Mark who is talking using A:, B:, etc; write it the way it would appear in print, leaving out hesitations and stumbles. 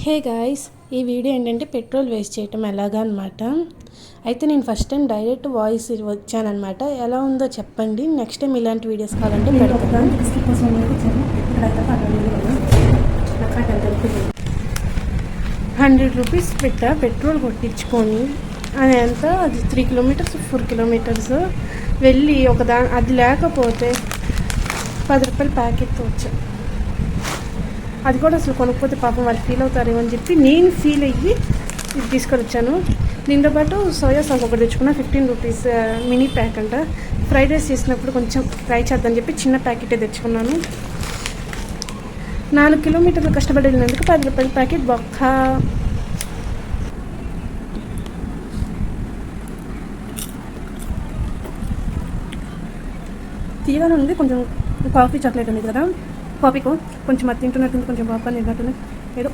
A: Hey guys, ఈ video ఏంటంటే petrol waste చేయటం ఎలాగా అనమాట. అయితే నేను ఫస్ట్ టైం డైరెక్ట్ వాయిస్ వచ్చానమాట. ఎలా ఉందో చెప్పండి. నెక్స్ట్ టైం ఇలాంటి వీడియోస్ కావాలంటే పెడతాను. 100 రూపీస్ పెట్టా పెట్రోల్ కొట్టించుకొని. అది ఎంత, అది 3 కిలోమీటర్స్ 4 కిలోమీటర్స్ వెళ్ళి అది లేకపోతే 10 రూపాయలు ప్యాకెట్ వచ్చా. అది కూడా అసలు కొనుక్కపోతే పాపం వాళ్ళు ఫీల్ అవుతారేమో అని చెప్పి నేను ఫీల్ అయ్యి ఇది తీసుకొని వచ్చాను. దీంతో పాటు సోయా సాస్ ఒకటి తెచ్చుకున్నా, 15 రూపీస్ మినీ ప్యాక్ అంట. ఫ్రైడ్ రైస్ చేసినప్పుడు కొంచెం ట్రై చేద్దామని చెప్పి చిన్న ప్యాకెటే తెచ్చుకున్నాను. 4 కిలోమీటర్లు కష్టపడి వెళ్ళినందుకు 10 రూపాయల ప్యాకెట్ బొక్క. తీయగానే ఉంది. కొంచెం కాఫీ చాక్లెట్ ఉంది కదా, కాఫీకు కొంచెం అది తింటున్నట్టుంది, కొంచెం పాపని తిన్నట్టుంది ఏదో.